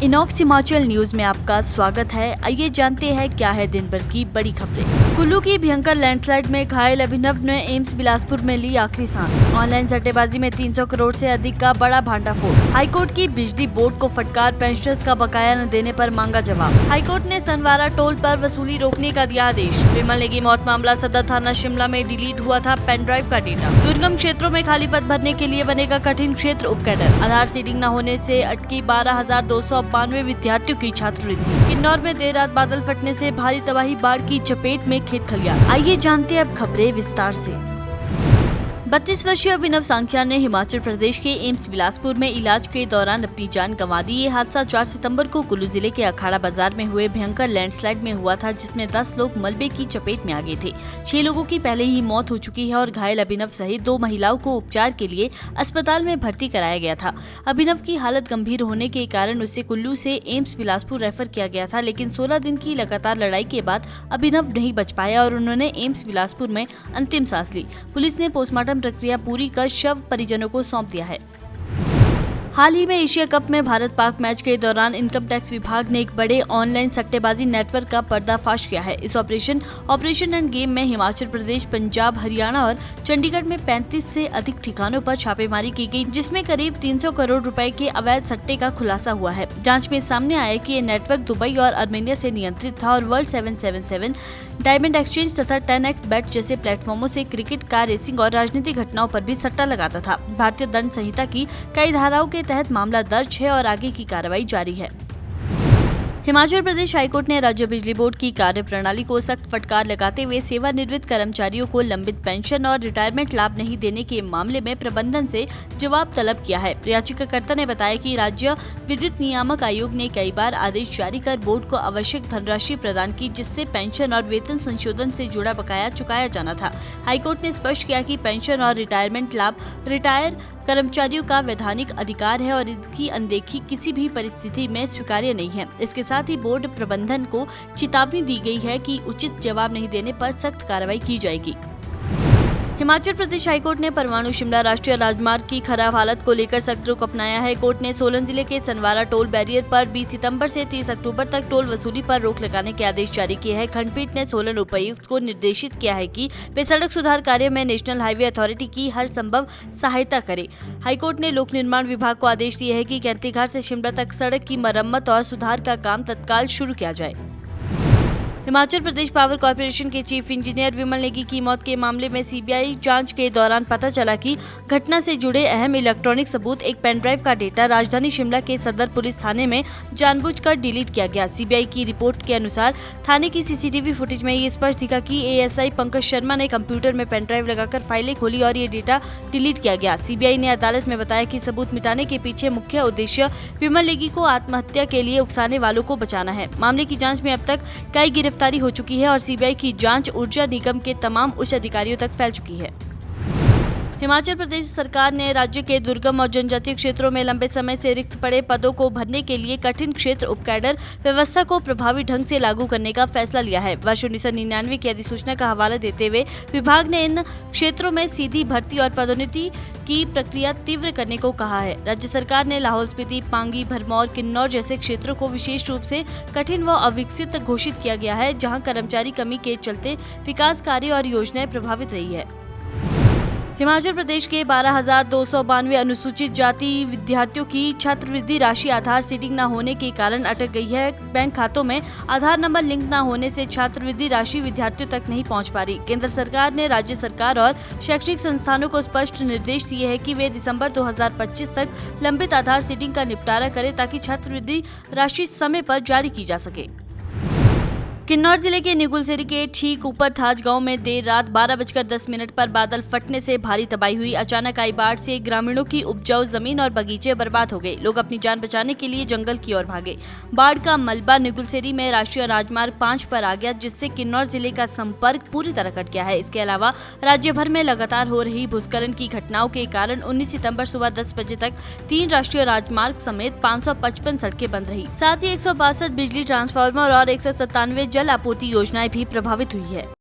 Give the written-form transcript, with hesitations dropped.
Inox Himachal news में आपका स्वागत है। आइए जानते हैं क्या है दिन भर की बड़ी खबरें। कुल्लू की भयंकर लैंडस्लाइड में घायल अभिनव ने एम्स बिलासपुर में ली आखिरी सांस। ऑनलाइन सट्टेबाजी में 300 करोड़ से अधिक का बड़ा भांडाफोड़। हाईकोर्ट की बिजली बोर्ड को फटकार, पेंशनर्स का बकाया न देने पर मांगा जवाब। हाईकोर्ट ने सनवारा टोल पर वसूली रोकने का दिया आदेश। विमल नेगी मौत मामला, सदर थाना शिमला में डिलीट हुआ था पेन ड्राइव का डेटा। दुर्गम क्षेत्रों में खाली पद भरने के लिए बनेगा कठिन क्षेत्र उपकैडर। आधार सीडिंग न होने से अटकी 12,292 विद्यार्थियों की छात्रवृत्ति। किन्नौर में देर रात बादल फटने से भारी तबाही, बाढ़ की चपेट में खेत खलियान। आइए जानते हैं अब खबरें विस्तार से। 32 वर्षीय अभिनव सांख्या ने हिमाचल प्रदेश के एम्स बिलासपुर में इलाज के दौरान अपनी जान गंवा दी। ये हादसा 4 सितंबर को कुल्लू जिले के अखाड़ा बाजार में हुए भयंकर लैंडस्लाइड में हुआ था, जिसमें 10 लोग मलबे की चपेट में आ गए थे। 6 लोगों की पहले ही मौत हो चुकी है और घायल अभिनव सहित 2 महिलाओं को उपचार के लिए अस्पताल में भर्ती कराया गया था। अभिनव की हालत गंभीर होने के कारण उसे कुल्लू से एम्स बिलासपुर रेफर किया गया था, लेकिन 16 दिन की लगातार लड़ाई के बाद अभिनव नहीं बच पाया और उन्होंने एम्स बिलासपुर में अंतिम सांस ली। पुलिस ने पोस्टमार्टम प्रक्रिया पूरी कर शव परिजनों को सौंप दिया है। हाल ही में एशिया कप में भारत पाक मैच के दौरान इनकम टैक्स विभाग ने एक बड़े ऑनलाइन सट्टेबाजी नेटवर्क का पर्दाफाश किया है। इस ऑपरेशन एंड गेम में हिमाचल प्रदेश, पंजाब, हरियाणा और चंडीगढ़ में 35 से अधिक ठिकानों पर छापेमारी की गई, जिसमें करीब 300 करोड़ रुपए के अवैध सट्टे का खुलासा हुआ है। जांच में सामने आया कि ये नेटवर्क दुबई और आर्मेनिया से नियंत्रित था और वर्ल्ड 777, डायमंड एक्सचेंज तथा 10x बेट जैसे प्लेटफॉर्मों से क्रिकेट, कार रेसिंग और राजनीतिक घटनाओं पर भी सट्टा लगाता था। भारतीय दंड संहिता की कई धाराओं के तहत मामला दर्ज है और आगे की कार्रवाई जारी है। हिमाचल प्रदेश हाईकोर्ट ने राज्य बिजली बोर्ड की कार्यप्रणाली को सख्त फटकार लगाते हुए सेवानिवृत्त कर्मचारियों को लंबित पेंशन और रिटायरमेंट लाभ नहीं देने के मामले में प्रबंधन से जवाब तलब किया है। याचिकाकर्ता ने बताया कि राज्य विद्युत नियामक आयोग ने कई बार आदेश जारी कर बोर्ड को आवश्यक धनराशि प्रदान की, जिससे पेंशन और वेतन संशोधन से जुड़ा बकाया चुकाया जाना था। हाईकोर्ट ने स्पष्ट किया कि पेंशन और रिटायरमेंट लाभ रिटायर कर्मचारियों का वैधानिक अधिकार है और इसकी अनदेखी किसी भी परिस्थिति में स्वीकार्य नहीं है। इसके साथ ही बोर्ड प्रबंधन को चेतावनी दी गई है कि उचित जवाब नहीं देने पर सख्त कार्रवाई की जाएगी। हिमाचल प्रदेश हाईकोर्ट ने परवाणु शिमला राष्ट्रीय राजमार्ग की खराब हालत को लेकर सख्त रुख अपनाया है। कोर्ट ने सोलन जिले के सनवारा टोल बैरियर पर 20 सितंबर से 30 अक्टूबर तक टोल वसूली पर रोक लगाने के आदेश जारी किए हैं। खंडपीठ ने सोलन उपायुक्त को निर्देशित किया है कि वे सड़क सुधार कार्य में नेशनल हाईवे अथॉरिटी की हर संभव सहायता करे। हाईकोर्ट ने लोक निर्माण विभाग को आदेश दिए है कि कैंतीघाट से शिमला तक सड़क की मरम्मत और सुधार का काम तत्काल शुरू किया जाए। हिमाचल प्रदेश पावर कॉर्पोरेशन के चीफ इंजीनियर विमल नेगी की मौत के मामले में सीबीआई जांच के दौरान पता चला कि घटना से जुड़े अहम इलेक्ट्रॉनिक सबूत, एक पेन ड्राइव का डेटा राजधानी शिमला के सदर पुलिस थाने में जानबूझकर डिलीट किया गया। सीबीआई की रिपोर्ट के अनुसार थाने की सीसीटीवी फुटेज में ये स्पष्ट दिखा कि एएसआई पंकज शर्मा ने कंप्यूटर में पेन ड्राइव लगाकर फाइलें खोली और ये डेटा डिलीट किया गया। सीबीआई ने अदालत में बताया कि सबूत मिटाने के पीछे मुख्य उद्देश्य विमल नेगी को आत्महत्या के लिए उकसाने वालों को बचाना है। मामले की जाँच में अब तक कई गिरफ्तारी हो चुकी है और सीबीआई की जांच ऊर्जा निगम के तमाम उच्च अधिकारियों तक फैल चुकी है। हिमाचल प्रदेश सरकार ने राज्य के दुर्गम और जनजातीय क्षेत्रों में लंबे समय से रिक्त पड़े पदों को भरने के लिए कठिन क्षेत्र उपकैडर व्यवस्था को प्रभावी ढंग से लागू करने का फैसला लिया है। वर्ष 1999 की अधिसूचना का हवाला देते हुए विभाग ने इन क्षेत्रों में सीधी भर्ती और पदोन्नति की प्रक्रिया तीव्र करने को कहा है। राज्य सरकार ने लाहौल स्पीति, पांगी, भरमौर, किन्नौर जैसे क्षेत्रों को विशेष रूप से कठिन व अविकसित घोषित किया गया है, जहाँ कर्मचारी कमी के चलते विकास कार्य और योजनाएं प्रभावित रही है। हिमाचल प्रदेश के 12,292 अनुसूचित जाति विद्यार्थियों की छात्रवृत्ति राशि आधार सीडिंग न होने के कारण अटक गई है। बैंक खातों में आधार नंबर लिंक न होने से छात्रवृत्ति राशि विद्यार्थियों तक नहीं पहुंच पा रही। केंद्र सरकार ने राज्य सरकार और शैक्षणिक संस्थानों को स्पष्ट निर्देश दिए हैं कि वे दिसंबर 2025 तक लंबित आधार सीडिंग का निपटारा करें, ताकि छात्रवृत्ति राशि समय पर जारी की जा सके। किन्नौर जिले के निगुलसेरी के ठीक ऊपर थाज गांव में देर रात 12:10 पर बादल फटने से भारी तबाही हुई। अचानक आई बाढ़ से ग्रामीणों की उपजाऊ जमीन और बगीचे बर्बाद हो गए। लोग अपनी जान बचाने के लिए जंगल की ओर भागे। बाढ़ का मलबा निगुलसेरी में राष्ट्रीय राजमार्ग 5 पर आ गया, जिससे किन्नौर जिले का संपर्क पूरी तरह कट गया है। इसके अलावा राज्य भर में लगातार हो रही भूस्खलन की घटनाओं के कारण 19 सितंबर सुबह 10 बजे तक 3 राष्ट्रीय राजमार्ग समेत 555 सड़कें बंद रही। साथ ही 162 बिजली ट्रांसफार्मर और 197 जल आपूर्ति योजनाएं भी प्रभावित हुई है।